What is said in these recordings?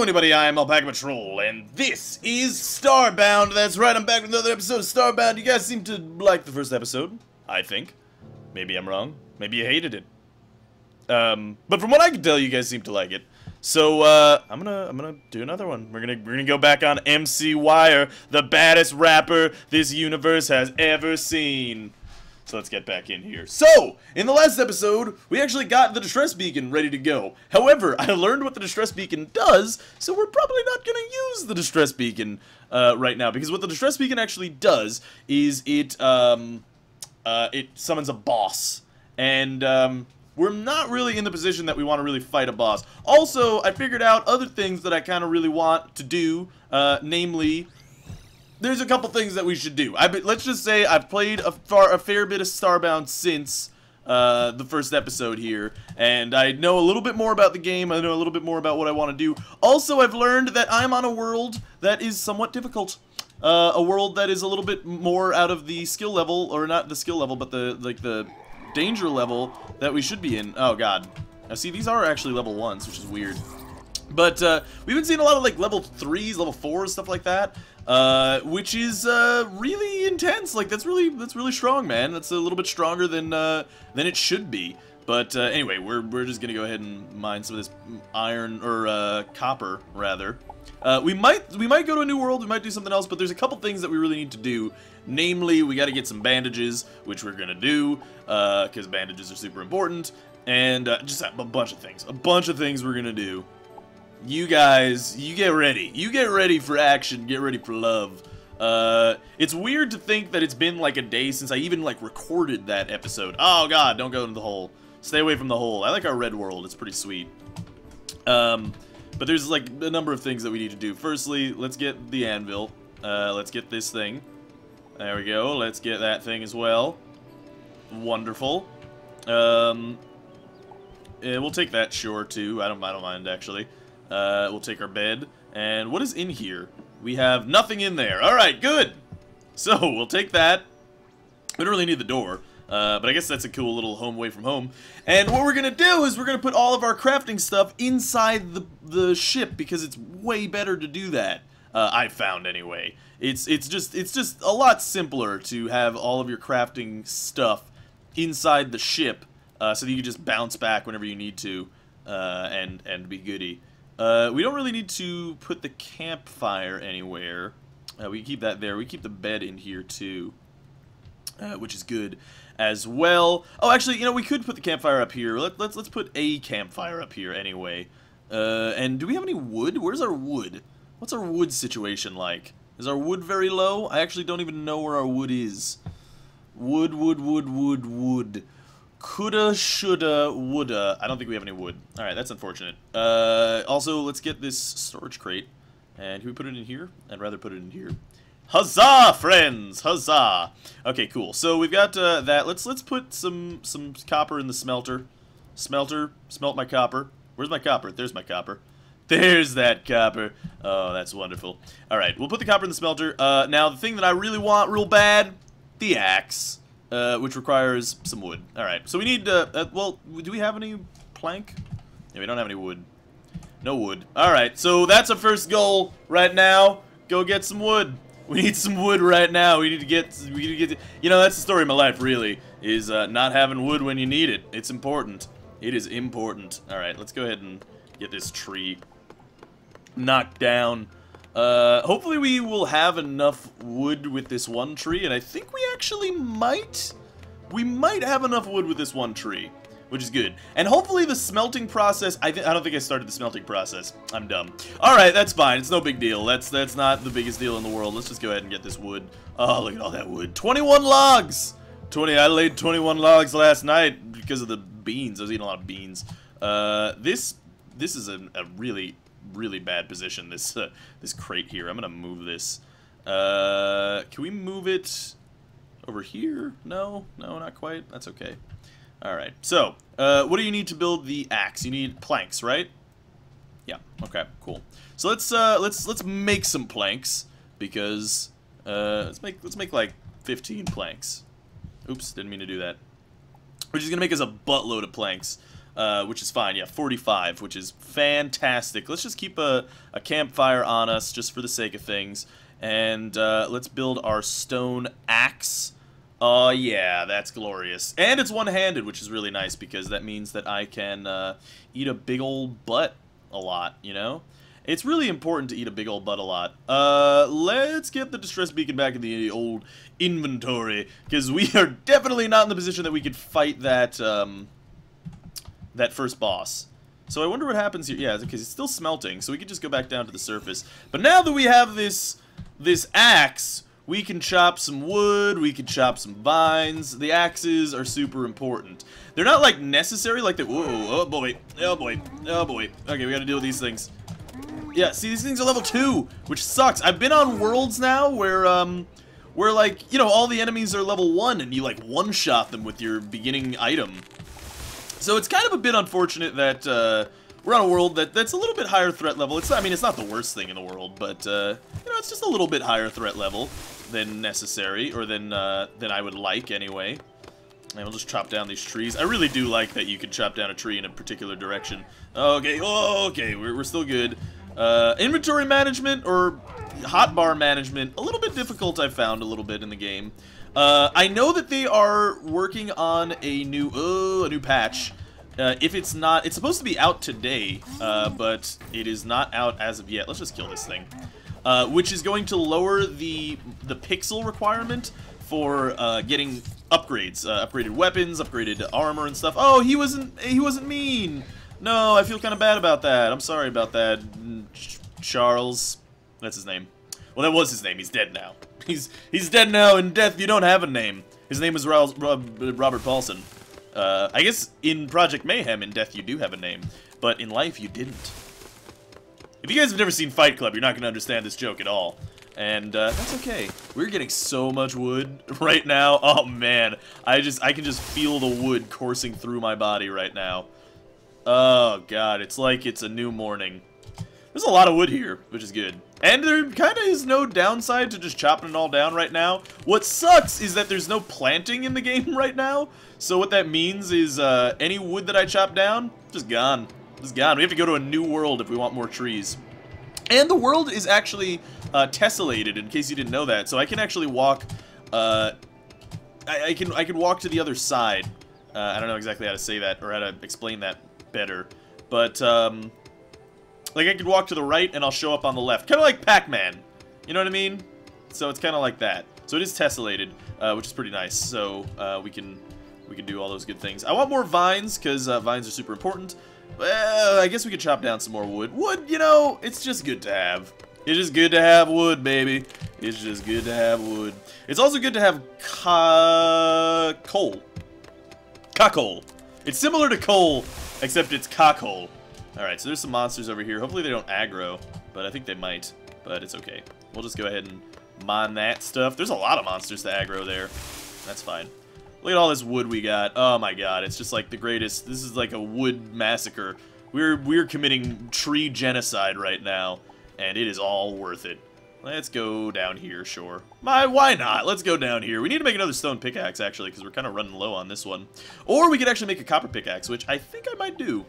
Hello anybody, I am alpacapatrol, and this is Starbound. That's right, I'm back with another episode of Starbound. You guys seem to like the first episode, I think. Maybe I'm wrong. Maybe you hated it. But from what I can tell, you guys seem to like it. So, I'm gonna do another one. We're gonna go back on MC Wire, the baddest rapper this universe has ever seen. So let's get back in here. So, in the last episode, we actually got the distress beacon ready to go. However, I learned what the distress beacon does, so we're probably not gonna use the distress beacon right now, because what the distress beacon actually does is it summons a boss, and we're not really in the position that we want to really fight a boss. Also, I figured out other things that I kind of really want to do, namely, there's a couple things that we should do. Let's just say I've played a fair bit of Starbound since the first episode here, and I know a little bit more about the game. I know a little bit more about what I want to do. Also, I've learned that I'm on a world that is somewhat difficult. A world that is a little bit more out of the skill level, or not the skill level, but the danger level that we should be in. Oh god. Now see, these are actually level 1s, which is weird. But we've been seeing a lot of like level 3s, level 4s, stuff like that, which is really intense. Like that's really strong, man. That's a little bit stronger than it should be. But anyway, we're just gonna go ahead and mine some of this iron, or copper rather. We might go to a new world. We might do something else. But there's a couple things that we really need to do. Namely, we got to get some bandages, which we're gonna do because bandages are super important, and just a bunch of things. A bunch of things we're gonna do. You guys, you get ready. You get ready for action. Get ready for love. It's weird to think that it's been like a day since I even like recorded that episode. Oh god, don't go into the hole. Stay away from the hole. I like our red world. It's pretty sweet. But there's like a number of things that we need to do. Firstly, let's get the anvil. Let's get this thing. There we go. Let's get that thing as well. Wonderful. We'll take that shore too. I don't mind actually. We'll take our bed. And what is in here? We have nothing in there. Alright, good! So, we'll take that. We don't really need the door. But I guess that's a cool little home away from home. And what we're gonna do is we're gonna put all of our crafting stuff inside the ship, because it's way better to do that. I found anyway. It's just a lot simpler to have all of your crafting stuff inside the ship, so that you can just bounce back whenever you need to, and be goody. We don't really need to put the campfire anywhere. We can keep that there. We keep the bed in here too, which is good as well. Oh, actually, you know, we could put the campfire up here. Let's put a campfire up here anyway. And do we have any wood? Where's our wood? What's our wood situation like? Is our wood very low? I actually don't even know where our wood is. Wood. Coulda, shoulda, woulda. I don't think we have any wood. Alright, that's unfortunate. Also, let's get this storage crate. And can we put it in here? I'd rather put it in here. Huzzah, friends! Huzzah! Okay, cool. So we've got that. Let's put some copper in the smelter. Smelt my copper. Where's my copper? There's my copper. There's that copper. Oh, that's wonderful. Alright, we'll put the copper in the smelter. Now, the thing that I really want real bad, the axe. Which requires some wood. Alright, so we need, well, do we have any plank? Yeah, we don't have any wood. No wood. Alright, so that's our first goal right now. Go get some wood. We need some wood right now. We need to get, you know, that's the story of my life, really, is not having wood when you need it. It's important. It is important. Alright, let's go ahead and get this tree knocked down. Hopefully we will have enough wood with this one tree, and I think we actually might. We might have enough wood with this one tree, which is good. And hopefully the smelting process, I don't think I started the smelting process. I'm dumb. Alright, that's fine. It's no big deal. That's not the biggest deal in the world. Let's just go ahead and get this wood. Oh, look at all that wood. 21 logs! I laid 21 logs last night because of the beans. I was eating a lot of beans. This is a really bad position, this crate here. I'm gonna move this. Can we move it over here? No, not quite. That's okay. Alright, so what do you need to build the axe? You need planks, right? Yeah, okay, cool. So let's make some planks, because let's make like 15 planks. Oops, didn't mean to do that. Which is gonna make us a buttload of planks. which is fine. Yeah, 45, which is fantastic. Let's just keep a campfire on us just for the sake of things. And let's build our stone axe. Oh, yeah, that's glorious. And it's one-handed, which is really nice because that means that I can eat a big old butt a lot, you know? It's really important to eat a big old butt a lot. Let's get the distress beacon back in the old inventory, because we are definitely not in the position that we could fight that, that first boss. So I wonder what happens here. Yeah, because it's still smelting, so we could just go back down to the surface. But now that we have this axe, we can chop some wood, we can chop some vines. The axes are super important. They're not, like, necessary, like the... Whoa, oh boy, oh boy, oh boy. Okay, we gotta deal with these things. Yeah, see, these things are level 2, which sucks. I've been on worlds now where like, you know, all the enemies are level 1, and you, like, one-shot them with your beginning item. So it's kind of a bit unfortunate that, we're on a world that's a little bit higher threat level. It's not, I mean, it's not the worst thing in the world, but, you know, it's just a little bit higher threat level than necessary, or than I would like, anyway. And we'll just chop down these trees. I really do like that you can chop down a tree in a particular direction. Okay, oh, okay, we're still good. Inventory management, or hotbar management, a little bit difficult, I've found a little bit in the game. I know that they are working on a new patch. If it's not, it's supposed to be out today, but it is not out as of yet. Let's just kill this thing. Which is going to lower the pixel requirement for getting upgrades, upgraded weapons, upgraded armor and stuff. Oh, he wasn't mean. No, I feel kind of bad about that. I'm sorry about that. Charles, that's his name. Well, that was his name. He's dead now. He's dead now. In death, you don't have a name. His name is Robert Paulson. I guess in Project Mayhem, in death, you do have a name, but in life, you didn't. If you guys have never seen Fight Club, you're not going to understand this joke at all. And that's okay. We're getting so much wood right now. Oh man, I can just feel the wood coursing through my body right now. Oh god, it's like it's a new morning. There's a lot of wood here, which is good. And there kind of is no downside to just chopping it all down right now. What sucks is that there's no planting in the game right now. So what that means is any wood that I chop down, just gone. Just gone. We have to go to a new world if we want more trees. And the world is actually tessellated, in case you didn't know that. So I can actually walk, I can walk to the other side. I don't know exactly how to say that, or how to explain that better. But, like, I could walk to the right, and I'll show up on the left. Kind of like Pac-Man. You know what I mean? So it's kind of like that. So it is tessellated, which is pretty nice. So we can do all those good things. I want more vines, because vines are super important. Well, I guess we could chop down some more wood. Wood, you know, it's just good to have. It's just good to have wood, baby. It's just good to have wood. It's also good to have coal. Coal. It's similar to coal, except it's coal. Alright, so there's some monsters over here. Hopefully they don't aggro, but I think they might. But it's okay. We'll just go ahead and mine that stuff. There's a lot of monsters to aggro there. That's fine. Look at all this wood we got. Oh my god, it's just like the greatest. This is like a wood massacre. We're committing tree genocide right now, and it is all worth it. Let's go down here, sure. Why not? Let's go down here. We need to make another stone pickaxe, actually, because we're kind of running low on this one. Or we could actually make a copper pickaxe, which I think I might do.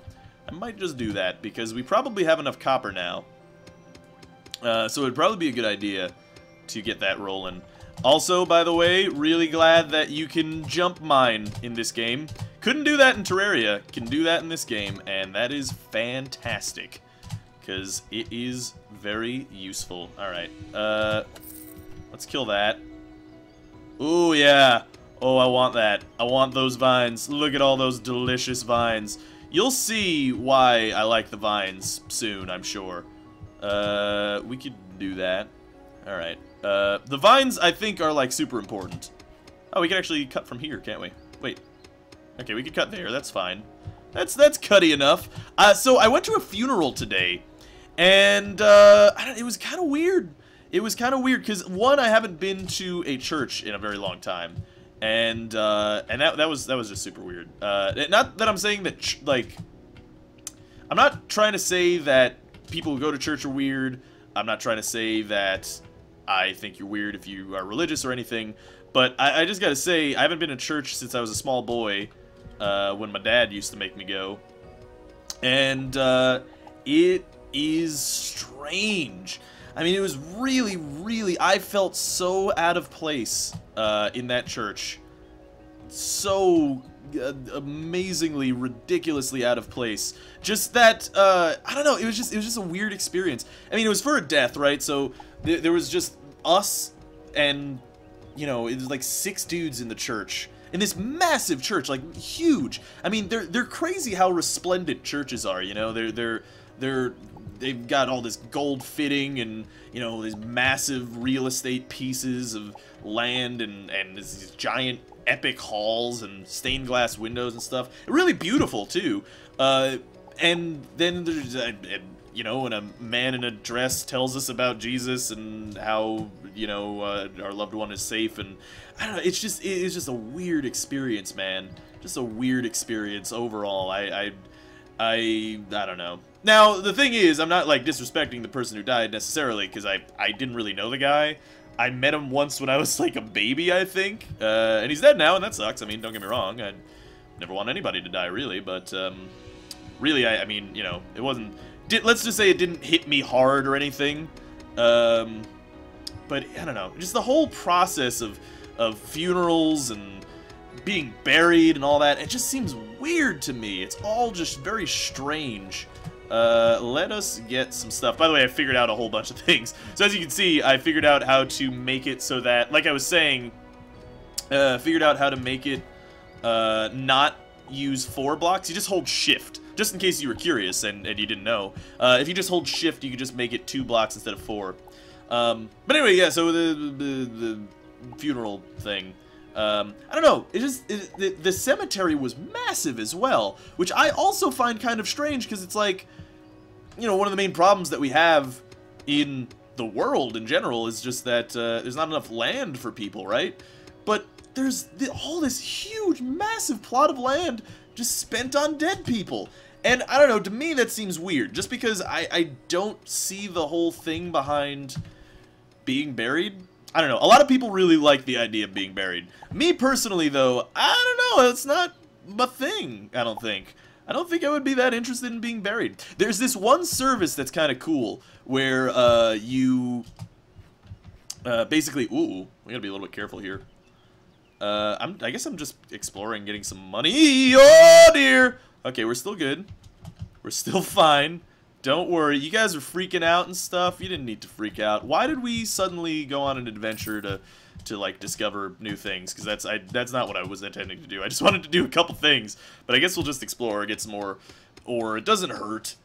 I might just do that, because we probably have enough copper now. So it'd probably be a good idea to get that rolling. Also, by the way, really glad that you can jump mine in this game. Couldn't do that in Terraria, can do that in this game, and that is fantastic. Because it is very useful. Alright, let's kill that. Ooh, yeah. Oh, I want that. I want those vines. Look at all those delicious vines. You'll see why I like the vines soon, I'm sure. We could do that. Alright. The vines, I think, are, like, super important. Oh, we can actually cut from here, can't we? Wait. Okay, we could cut there. That's fine. That's cutty enough. So I went to a funeral today, and, it was kind of weird. It was kind of weird, because, one, I haven't been to a church in a very long time. And that was just super weird. Not that I'm saying that, like, I'm not trying to say that people who go to church are weird. I'm not trying to say that I think you're weird if you are religious or anything. But I just gotta say, I haven't been to church since I was a small boy, when my dad used to make me go. And it is strange. I mean, it was really, really... I felt so out of place in that church. So amazingly, ridiculously out of place. Just that, I don't know, it was just a weird experience. I mean, it was for a death, right? So there was just us and, you know, it was like 6 dudes in the church. In this massive church, like, huge. I mean, they're crazy how resplendent churches are, you know? They've got all this gold fitting and, you know, these massive real estate pieces of land and these giant epic halls and stained glass windows and stuff. Really beautiful, too. And then there's, you know, when a man in a dress tells us about Jesus and how, you know, our loved one is safe, and I don't know, it's just a weird experience, man. Just a weird experience overall. I don't know. Now, the thing is, I'm not, like, disrespecting the person who died necessarily, because I didn't really know the guy. I met him once when I was, like, a baby, I think. And he's dead now, and that sucks. I mean, don't get me wrong. I'd never want anybody to die, really. But, really, I mean, you know, it wasn't... let's just say it didn't hit me hard or anything. But, I don't know. Just the whole process of funerals and being buried and all that, it just seems weird to me. It's all just very strange. Let us get some stuff. By the way, I figured out a whole bunch of things. So as you can see, I figured out how to make it so that, like I was saying, figured out how to make it not use 4 blocks. You just hold shift, just in case you were curious and you didn't know. If you just hold shift, you can just make it 2 blocks instead of 4. But anyway, yeah, so the funeral thing. I don't know, the cemetery was massive as well, which I also find kind of strange, because it's like, you know, one of the main problems that we have in the world in general is just that there's not enough land for people, right? But there's all this huge, massive plot of land just spent on dead people. And I don't know, to me that seems weird, just because I don't see the whole thing behind being buried. I don't know, a lot of people really like the idea of being buried. Me personally, though, I don't know, it's not my thing, I don't think. I don't think I would be that interested in being buried. There's this one service that's kind of cool, where you basically, ooh, we gotta be a little bit careful here. I guess I'm just exploring, getting some money. Oh dear! Okay, we're still good. We're still fine. Don't worry, you guys are freaking out and stuff. You didn't need to freak out. Why did we suddenly go on an adventure to like discover new things? Because that's not what I was intending to do. I just wanted to do a couple things, but I guess we'll just explore, get some more ore. It doesn't hurt.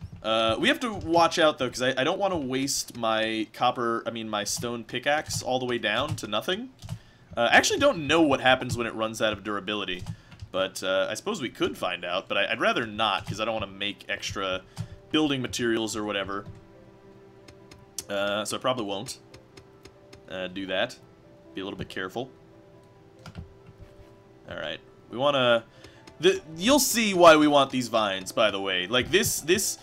We have to watch out though, because I don't want to waste my my stone pickaxe all the way down to nothing. I actually don't know what happens when it runs out of durability, but I suppose we could find out. But I'd rather not, because I don't want to make extra building materials or whatever. So I probably won't do that. Be a little bit careful. Alright. We want to... You'll see why we want these vines, by the way. Like, this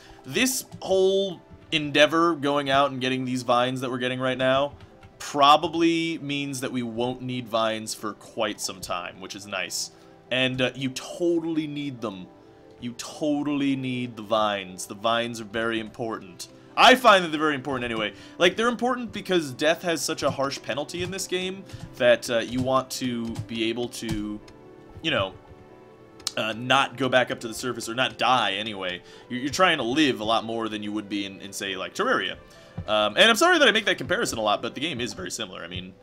whole endeavor going out and getting these vines that we're getting right now probably means that we won't need vines for quite some time, which is nice. And you totally need them. You totally need the vines. The vines are very important. I find that they're very important anyway. Like, they're important because death has such a harsh penalty in this game that you want to be able to, you know, not go back up to the surface, or not die anyway. You're trying to live a lot more than you would be in say, like, Terraria. And I'm sorry that I make that comparison a lot, but the game is very similar. I mean,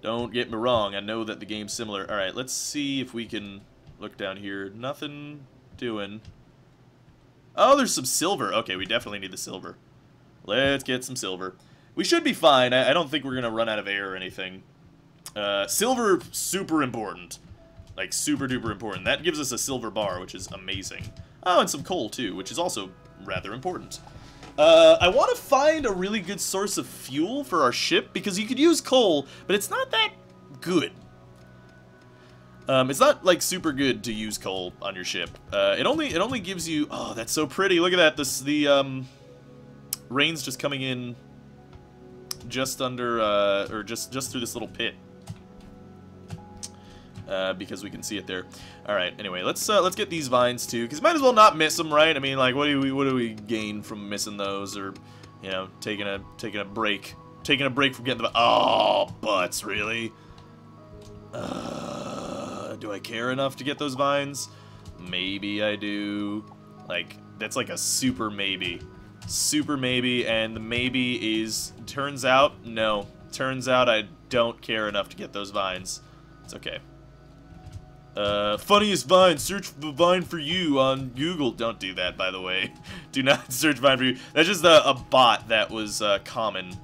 don't get me wrong. I know that the game's similar. Alright, let's see if we can look down here. Nothing doing. Oh, there's some silver. Okay, we definitely need the silver. Let's get some silver. We should be fine. I don't think we're going to run out of air or anything. Silver, super important. Like, super duper important. That gives us a silver bar, which is amazing. Oh, and some coal, too, which is also rather important. I want to find a really good source of fuel for our ship, because you could use coal, but it's not that good. It's not, like, super good to use coal on your ship. It only gives you... Oh, that's so pretty. Look at that. The rain's just coming in just under, or just through this little pit. because we can see it there. All right. Anyway, let's get these vines too, because might as well not miss them, right? I mean, like, what do we gain from missing those, or you know, taking a break from getting the butts, really? Do I care enough to get those vines? Maybe I do. Like, that's like a super maybe. Super maybe, and the maybe is, turns out I don't care enough to get those vines. It's okay. Funniest vine, search the vine for you on Google. Don't do that, by the way. Do not search vine for you. That's just a bot that was common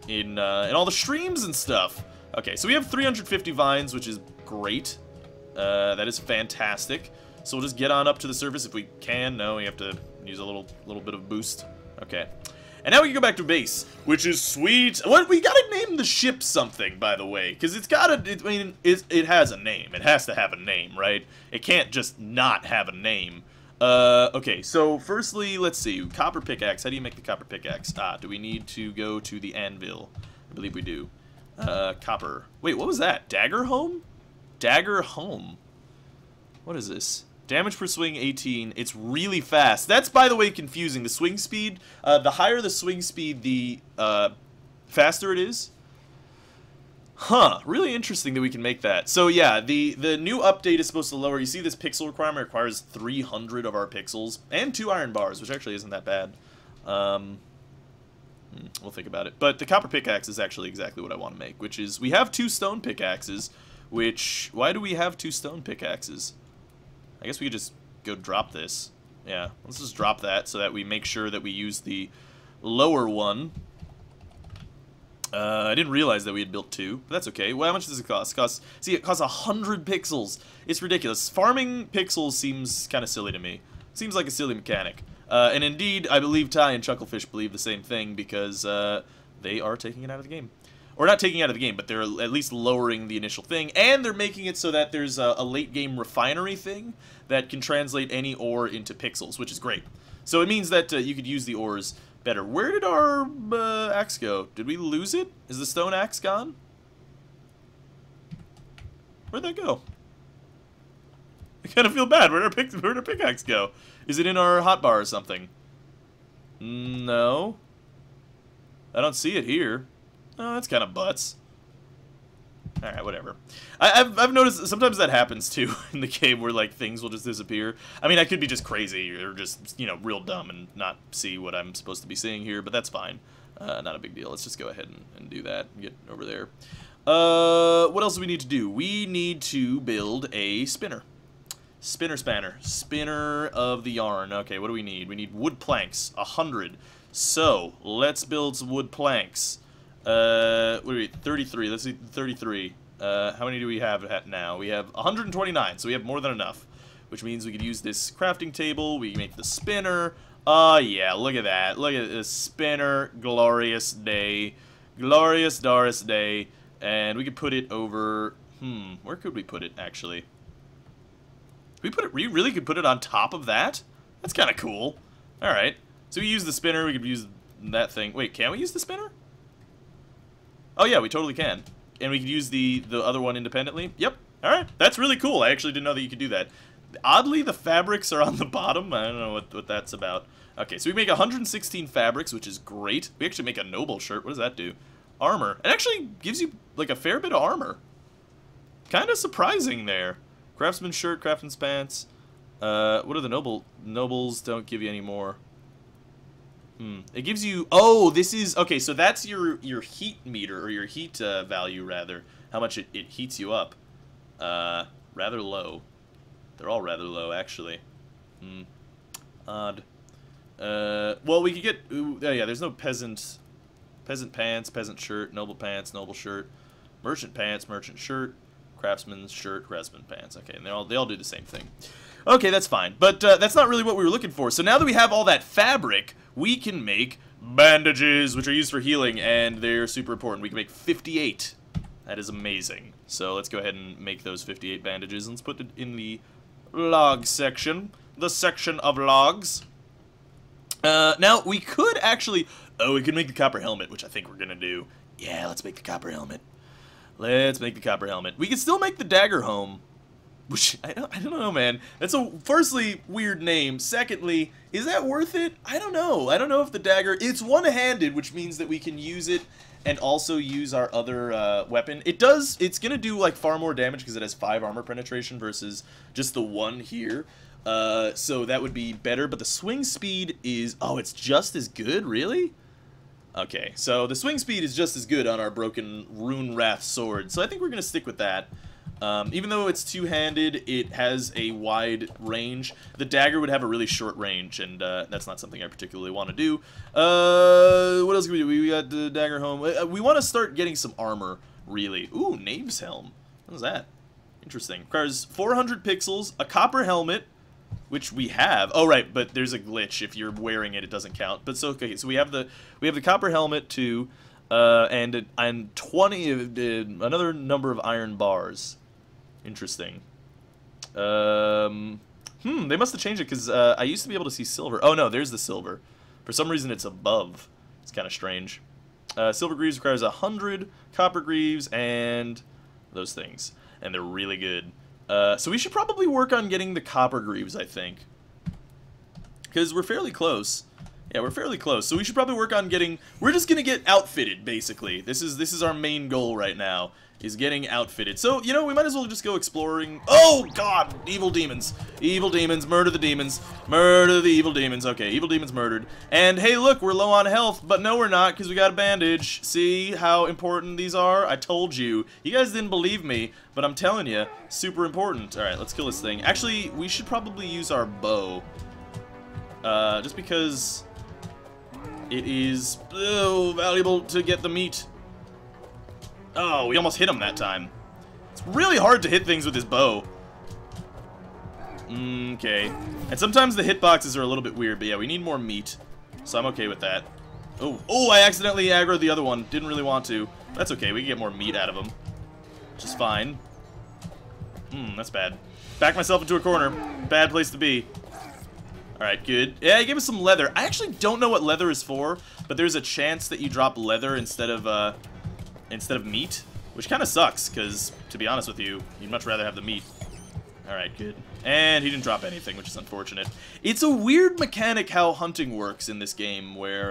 in all the streams and stuff. Okay, so we have 350 vines, which is great. That is fantastic. So we'll just get on up to the surface if we can. No, we have to use a little bit of boost. Okay. And now we can go back to base, which is sweet. What, we gotta name the ship something, by the way, because it has a name. It has to have a name, right? It can't just not have a name. Okay, so firstly, let's see. Copper pickaxe. How do you make the copper pickaxe? Do we need to go to the anvil? I believe we do. Copper. Wait, what was that? Dagger home? Dagger home. What is this? Damage per swing 18. It's really fast. That's, by the way, confusing. The swing speed, the higher the swing speed, the faster it is. Huh. Really interesting that we can make that. So yeah, the new update is supposed to lower. You see this pixel requirement requires 300 of our pixels and 2 iron bars, which actually isn't that bad. We'll think about it. But the copper pickaxe is actually exactly what I want to make, which is, we have 2 stone pickaxes, which, why do we have 2 stone pickaxes? I guess we could just go drop this. Yeah, let's just drop that so that we make sure that we use the lower one. I didn't realize that we had built 2, but that's okay. Well, how much does it cost? See, it costs 100 pixels. It's ridiculous. Farming pixels seems kind of silly to me. Seems like a silly mechanic. And indeed, I believe Ty and Chucklefish believe the same thing, because they are taking it out of the game. Or not taking it out of the game, but they're at least lowering the initial thing, and they're making it so that there's a late-game refinery thing that can translate any ore into pixels, which is great. So it means that you could use the ores better. Where did our axe go? Did we lose it? Is the stone axe gone? Where'd that go? I kind of feel bad. Where'd our pickaxe go? Is it in our hotbar or something? No. I don't see it here. Oh, that's kind of butts. Alright, whatever. I've noticed that sometimes that happens, too, in the game, where, like, things will just disappear. I mean, I could be just crazy, or just, you know, real dumb and not see what I'm supposed to be seeing here, but that's fine. Not a big deal. Let's just go ahead and do that and get over there. What else do we need to do? We need to build a spinner. Spinner of the yarn. Okay, what do we need? We need wood planks, 100. So, let's build some wood planks. What do we, 33, let's see, 33. How many do we have now? We have 129, so we have more than enough. Which means we could use this crafting table, we can make the spinner. Oh yeah, look at that. Look at this spinner, glorious day. Glorious Doris day. And we could put it over, where could we put it, actually? We really could put it on top of that? That's kind of cool. Alright, so we use the spinner, we could use that thing. Wait, can we use the spinner? Oh yeah, we totally can. And we could use the other one independently. Yep. Alright, that's really cool. I actually didn't know that you could do that. Oddly, the fabrics are on the bottom. I don't know what that's about. Okay, so we make 116 fabrics, which is great. We actually make a noble shirt. What does that do? Armor. It actually gives you, like, a fair bit of armor. Kind of surprising there. Craftsman shirt, craftsman's pants. What are the nobles don't give you any more. It gives you, oh, this is, okay, so that's your heat meter, or your heat value, rather. How much it heats you up. Rather low. They're all rather low, actually. Odd. Well, we could get, oh yeah, there's no peasant pants, peasant shirt, noble pants, noble shirt, merchant pants, merchant shirt, craftsman's shirt, craftsman pants. Okay, and they all do the same thing. Okay, that's fine, but that's not really what we were looking for. So now that we have all that fabric, we can make bandages, which are used for healing, and they're super important. We can make 58. That is amazing. So let's go ahead and make those 58 bandages, and let's put it in the log section, the section of logs. Now, we could actually, we could make the copper helmet, which I think we're gonna do. Yeah, let's make the copper helmet. Let's make the copper helmet. We can still make the dagger home. Which, I don't know, man. That's a, firstly, weird name. Secondly, is that worth it? I don't know. I don't know if the dagger... It's one-handed, which means that we can use it and also use our other weapon. It does... It's going to do, like, far more damage because it has 5 armor penetration versus just the 1 here. So that would be better, but the swing speed is... Oh, it's just as good? Really? Okay, so the swing speed is just as good on our broken Rune Wrath sword, so I think we're going to stick with that. Even though it's two-handed, it has a wide range. The dagger would have a really short range, and that's not something I particularly want to do. What else can we do? We got the dagger home. We want to start getting some armor, really. Ooh, Knave's helm. What is that? Interesting. Requires 400 pixels, a copper helmet, which we have. Oh, right, but there's a glitch. If you're wearing it, it doesn't count. But so, okay, so we have the copper helmet too, and 20 another number of iron bars. Interesting. They must have changed it because I used to be able to see silver. Oh no, there's the silver. For some reason, it's above. It's kind of strange. Silver greaves requires 100 copper greaves and those things, and they're really good. So we should probably work on getting the copper greaves, I think, because we're fairly close. Yeah, we're fairly close. So we should probably work on getting... We're just gonna get outfitted, basically. This is our main goal right now, is getting outfitted. So, you know, we might as well just go exploring. Oh, God! Evil demons. Evil demons. Murder the demons. Murder the evil demons. Okay, evil demons murdered. And, hey, look, we're low on health. But no, we're not, because we got a bandage. See how important these are? I told you. You guys didn't believe me, but I'm telling you, super important. Alright, let's kill this thing. Actually, we should probably use our bow. Just because... It is valuable to get the meat. Oh, we almost hit him that time. It's really hard to hit things with his bow. Okay. And sometimes the hitboxes are a little bit weird, but yeah, we need more meat. So I'm okay with that. Oh, I accidentally aggroed the other one. Didn't really want to. That's okay, we can get more meat out of him. Which is fine. That's bad. Back myself into a corner. Bad place to be. Alright, good. Yeah, he gave us some leather. I actually don't know what leather is for, but there's a chance that you drop leather instead of meat, which kind of sucks, because, to be honest with you, you'd much rather have the meat. Alright, good. And he didn't drop anything, which is unfortunate. It's a weird mechanic how hunting works in this game, where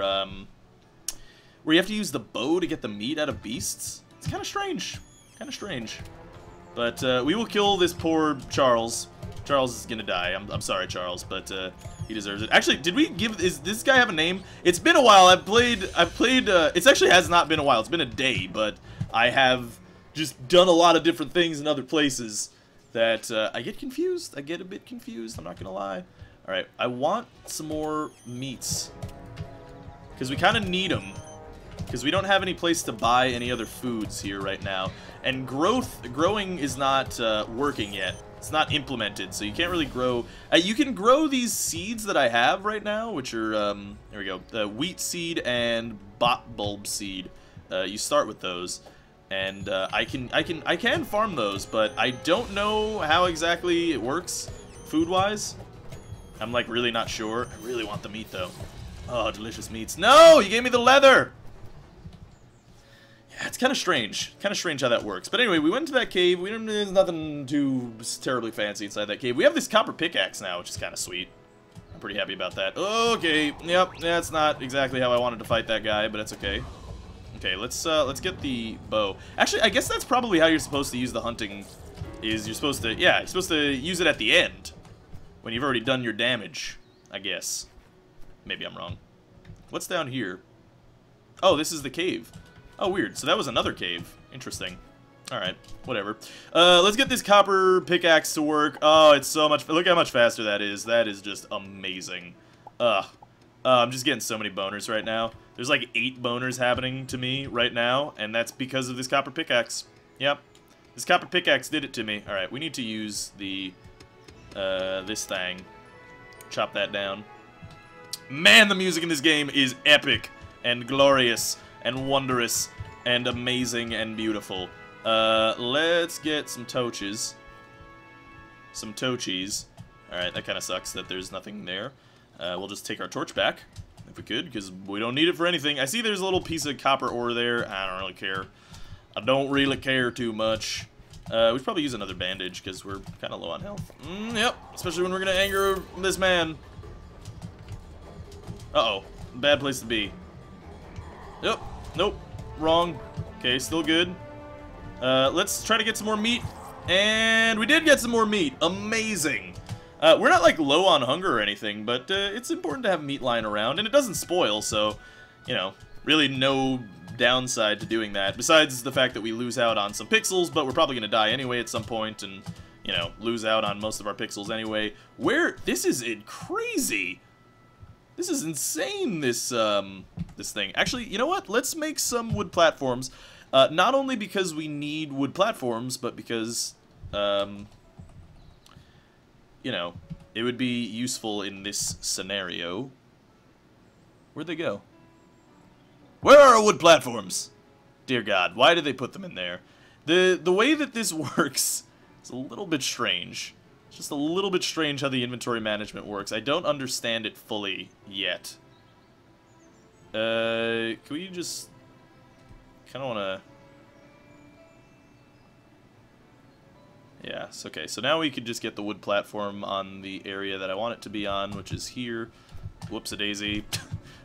you have to use the bow to get the meat out of beasts. It's kind of strange. Kind of strange. But we will kill this poor Charles. Charles is gonna die. I'm sorry, Charles, but he deserves it. Actually, did we give... Does this guy have a name? It's been a while. I've played... It actually has not been a while. It's been a day, but I have just done a lot of different things in other places that I get confused. I get a bit confused. I'm not gonna lie. All right, I want some more meats because we kind of need them because we don't have any place to buy any other foods here right now, and growing is not working yet. It's not implemented, so you can't really grow. You can grow these seeds that I have right now, which are there we go, the wheat seed and bot bulb seed. You start with those, and I can farm those, but I don't know how exactly it works food-wise. I'm like really not sure. I really want the meat though. Oh, delicious meats. No, you gave me the leather. Yeah, it's kind of strange. Kind of strange how that works. But anyway, we went into that cave. There's nothing too terribly fancy inside that cave. We have this copper pickaxe now, which is kind of sweet. I'm pretty happy about that. Okay, yep, that's not exactly how I wanted to fight that guy, but it's okay. Okay, let's get the bow. Actually, I guess that's probably how you're supposed to use the hunting. Is you're supposed to, yeah, you're supposed to use it at the end when you've already done your damage, I guess. Maybe I'm wrong. What's down here? Oh, this is the cave. Oh, weird. So that was another cave. Interesting. Alright, whatever. Let's get this copper pickaxe to work. Oh, it's so much... Look how much faster that is. That is just amazing. I'm just getting so many boners right now. There's like 8 boners happening to me right now, and that's because of this copper pickaxe. Yep. This copper pickaxe did it to me. Alright, we need to use the... this thing. Chop that down. Man, the music in this game is epic and glorious and wondrous and amazing and beautiful. Let's get some torches. Some tochies. Alright, that kind of sucks that there's nothing there. We'll just take our torch back, if we could, because we don't need it for anything. I see there's a little piece of copper ore there. I don't really care. I don't really care too much. We should probably use another bandage, because we're kind of low on health. Yep, especially when we're going to anger this man. Uh-oh. Bad place to be. Yep. Nope. Wrong. Okay, still good. Let's try to get some more meat. And we did get some more meat. Amazing. We're not, like, low on hunger or anything, but it's important to have meat lying around. And it doesn't spoil, so, you know, really no downside to doing that. Besides the fact that we lose out on some pixels, but we're probably going to die anyway at some point and, you know, lose out on most of our pixels anyway. This is crazy. This is insane, this thing. Actually, you know what? Let's make some wood platforms. Not only because we need wood platforms, but because, you know, it would be useful in this scenario. Where'd they go? Where are our wood platforms? Dear God, why did they put them in there? The way that this works is a little bit strange. It's just a little bit strange how the inventory management works. I don't understand it fully yet. Can we just... kind of want to... Yeah, it's okay. So now we could just get the wood platform on the area that I want it to be on, which is here. Whoops-a-daisy.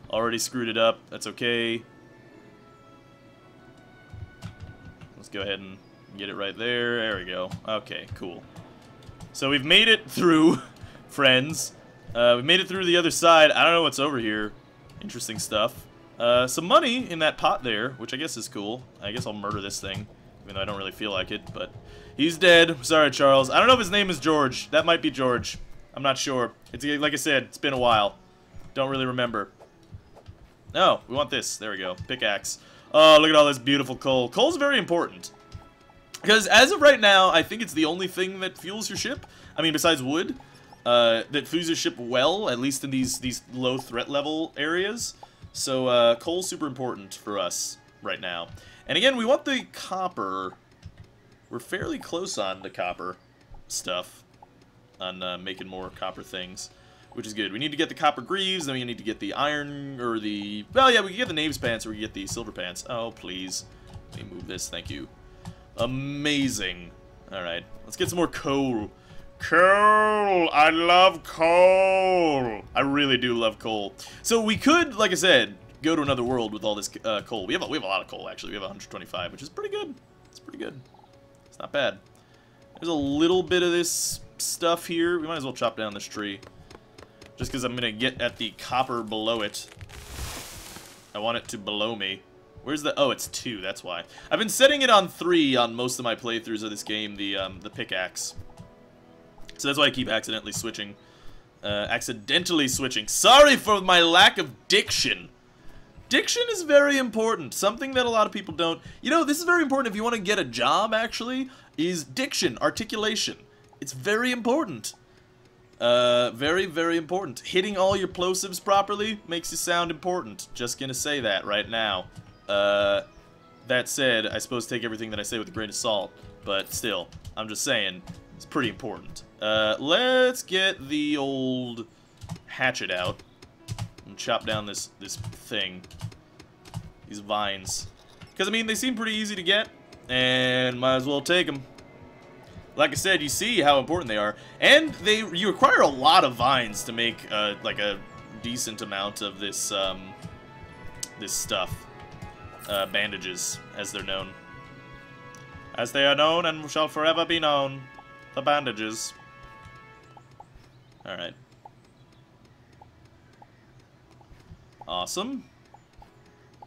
Already screwed it up. That's okay. Let's go ahead and get it right there. There we go. Okay, cool. So we've made it through, friends. We made it through the other side. I don't know what's over here. Interesting stuff. Some money in that pot there, which I guess is cool. I guess I'll murder this thing, even though I don't really feel like it, but he's dead. Sorry, Charles. I don't know if his name is George. That might be George. I'm not sure. It's like I said, it's been a while. Don't really remember. Oh, we want this. There we go. Pickaxe. Oh, look at all this beautiful coal. Coal's very important. Because as of right now, I think it's the only thing that fuels your ship. I mean, besides wood, that fuels your ship well, at least in these low threat level areas. So, coal's super important for us right now. And again, we want the copper. We're fairly close on the copper stuff. On making more copper things, which is good. We need to get the copper greaves, then we need to get the iron, or the... Well, yeah, we can get the knaves pants, or we can get the silver pants. Oh, please. Let me move this, thank you. Amazing. Alright, let's get some more coal. Coal! I love coal! I really do love coal. So we could, like I said, go to another world with all this coal. We have a lot of coal, actually. We have 125, which is pretty good. It's pretty good. It's not bad. There's a little bit of this stuff here. We might as well chop down this tree. Just because I'm going to get at the copper below it. I want it to below me. Where's the... Oh, it's 2, that's why. I've been setting it on 3 on most of my playthroughs of this game, the pickaxe. So that's why I keep accidentally switching. Sorry for my lack of diction. Diction is very important. Something that a lot of people don't... You know, this is very important if you want to get a job, actually, is diction, articulation. It's very important. Very, very important. Hitting all your plosives properly makes you sound important. Just gonna say that right now. That said, I suppose take everything that I say with a grain of salt. But still, I'm just saying, it's pretty important. Let's get the old hatchet out and chop down this thing. These vines. Because, I mean, they seem pretty easy to get, and might as well take them. Like I said, you see how important they are. And you require a lot of vines to make, like, a decent amount of this, this stuff. Bandages, as they're known. As they are known and shall forever be known. The bandages. Alright. Awesome.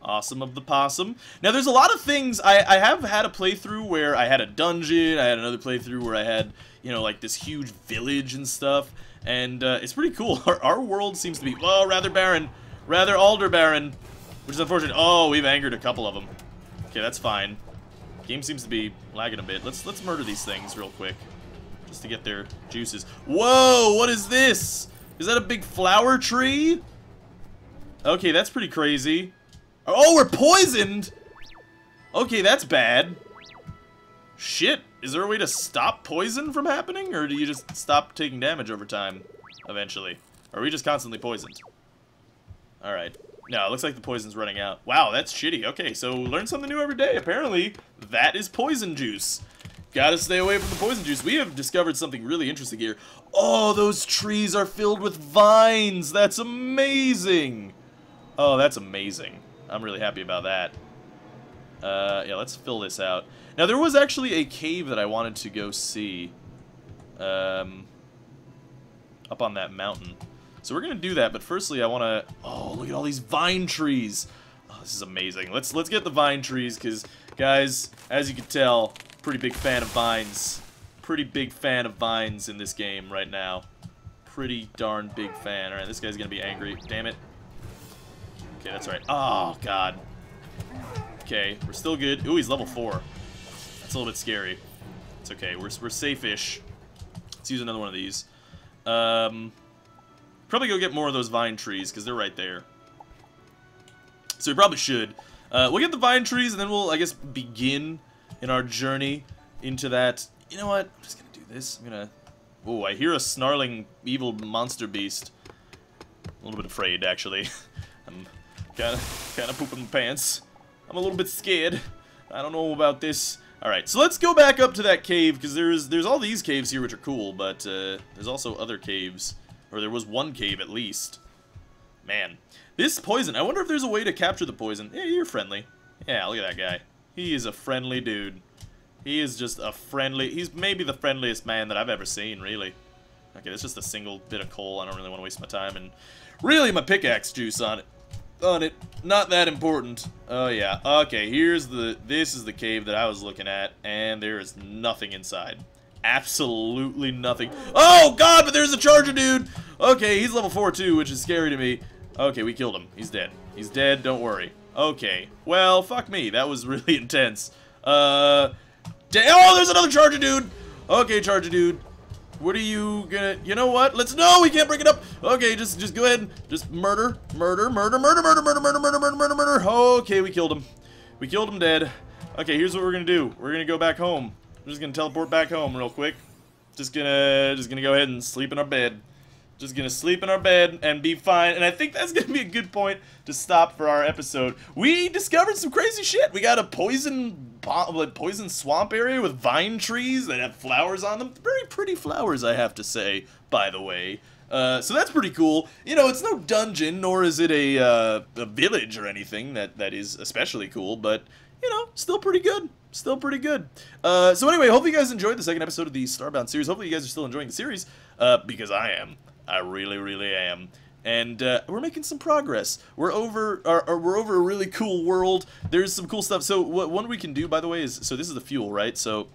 Awesome of the possum. Now, there's a lot of things. I have had a playthrough where I had a dungeon. I had another playthrough where I had, you know, like this huge village and stuff. And it's pretty cool. Our world seems to be, well, rather barren. Rather alder barren. Which is unfortunate. Oh, we've angered a couple of them. Okay, that's fine. Game seems to be lagging a bit. Let's murder these things real quick. Just to get their juices. Whoa, what is this? Is that a big flower tree? Okay, that's pretty crazy. Oh, we're poisoned! Okay, that's bad. Shit, is there a way to stop poison from happening? Or do you just stop taking damage over time, eventually? Or are we just constantly poisoned? Alright. No, it looks like the poison's running out. Wow, that's shitty. Okay, so learn something new every day. Apparently, that is poison juice. Gotta stay away from the poison juice. We have discovered something really interesting here. Oh, those trees are filled with vines. That's amazing. Oh, that's amazing. I'm really happy about that. Yeah, let's fill this out. Now, there was actually a cave that I wanted to go see. Up on that mountain. So we're gonna do that, but firstly I wanna... Oh, look at all these vine trees! Oh, this is amazing. Let's get the vine trees, because, guys, as you can tell, pretty big fan of vines. Pretty big fan of vines in this game right now. Pretty darn big fan. Alright, this guy's gonna be angry. Damn it. Okay, that's right. Oh, God. Okay, we're still good. Ooh, he's level 4. That's a little bit scary. It's okay, we're safe-ish. Let's use another one of these. Probably go get more of those vine trees, because they're right there. So we probably should. We'll get the vine trees, and then we'll, I guess, begin in our journey into that. You know what? I'm just going to do this. I'm going to... Oh, I hear a snarling evil monster beast. A little bit afraid, actually. I'm kind of pooping my pants. I'm a little bit scared. I don't know about this. Alright, so let's go back up to that cave, because there's all these caves here which are cool, but there's also other caves. Or there was one cave at least. Man. This poison, I wonder if there's a way to capture the poison. Yeah, you're friendly. Yeah, look at that guy. He is a friendly dude. He is just a friendly... He's maybe the friendliest man that I've ever seen, really. Okay, that's just a single bit of coal. I don't really want to waste my time. And really, my pickaxe juice on it. Not that important. Oh, yeah. Okay, this is the cave that I was looking at. And there is nothing inside. Absolutely nothing. Oh, God, but there's a charger dude. Okay, he's level 4, too, which is scary to me. Okay, we killed him. He's dead. He's dead, don't worry. Okay. Well, fuck me. That was really intense. Oh, there's another charger dude. Okay, charger dude. What are you gonna... You know what? No, we can't break it up. Okay, just go ahead and just murder. Okay, we killed him. We killed him dead. Okay, here's what we're gonna do. We're gonna go back home. I'm just gonna teleport back home real quick. Just gonna go ahead and sleep in our bed. Just gonna sleep in our bed and be fine. And I think that's gonna be a good point to stop for our episode. We discovered some crazy shit. We got a poison swamp area with vine trees that have flowers on them. Very pretty flowers, I have to say, by the way. So that's pretty cool. You know, it's no dungeon, nor is it a village or anything that is especially cool, but, you know, still pretty good. Still pretty good. So anyway, hopefully you guys enjoyed the second episode of the Starbound series. Hopefully you guys are still enjoying the series, because I am. I really, really am. And we're making some progress. We're over a really cool world. There's some cool stuff. So what we can do, by the way, is, so this is the fuel, right? So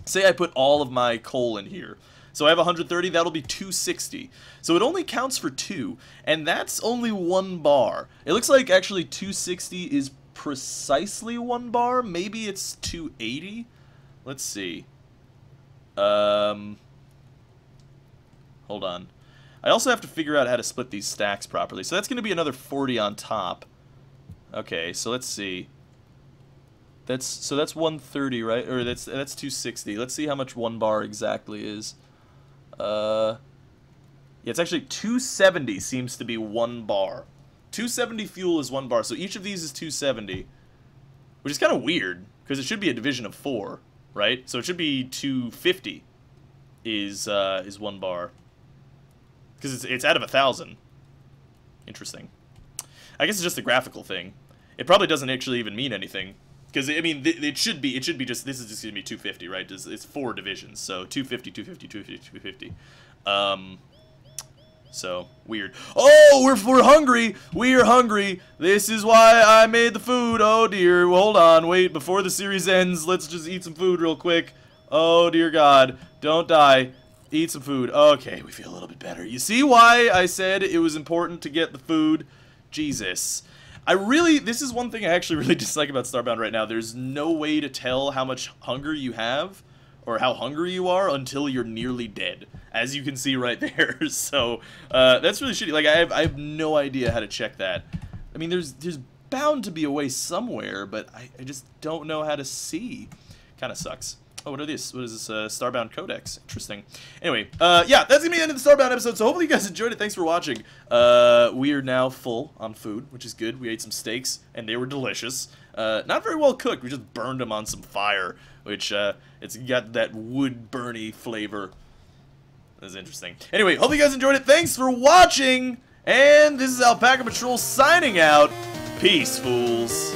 say I put all of my coal in here. So I have 130, that'll be 260. So it only counts for 2, and that's only 1 bar. It looks like actually 260 is precisely 1 bar. Maybe it's 280. Let's see. Hold on. I also have to figure out how to split these stacks properly. So that's going to be another 40 on top. Okay, so let's see. That's 130, right? Or that's 260. Let's see how much 1 bar exactly is. Yeah, it's actually 270 seems to be 1 bar. 270 fuel is 1 bar, so each of these is 270, which is kind of weird because it should be a division of 4, right? So it should be 250 is 1 bar because it's out of 1,000. Interesting. I guess it's just a graphical thing. It probably doesn't actually even mean anything. Because, I mean, it should be just, this is just going to be 250, right? It's 4 divisions, so 250, 250, 250, 250. So, weird. Oh, we're hungry! We are hungry! This is why I made the food! Oh, dear. Well, hold on, wait, before the series ends, let's just eat some food real quick. Oh, dear God. Don't die. Eat some food. Okay, we feel a little bit better. You see why I said it was important to get the food? Jesus. This is one thing I actually really dislike about Starbound right now. There's no way to tell how much hunger you have, or how hungry you are, until you're nearly dead, as you can see right there. So, that's really shitty. Like, I have no idea how to check that. I mean, there's bound to be a way somewhere, but I just don't know how to see. Kind of sucks. Oh, what are these? What is this? Starbound Codex. Interesting. Anyway, yeah, that's gonna be the end of the Starbound episode. So hopefully you guys enjoyed it. Thanks for watching. We are now full on food, which is good. We ate some steaks, and they were delicious. Not very well cooked. We just burned them on some fire, which it's got that wood burny flavor. That's interesting. Anyway, hope you guys enjoyed it. Thanks for watching, and this is Alpaca Patrol signing out. Peace, fools.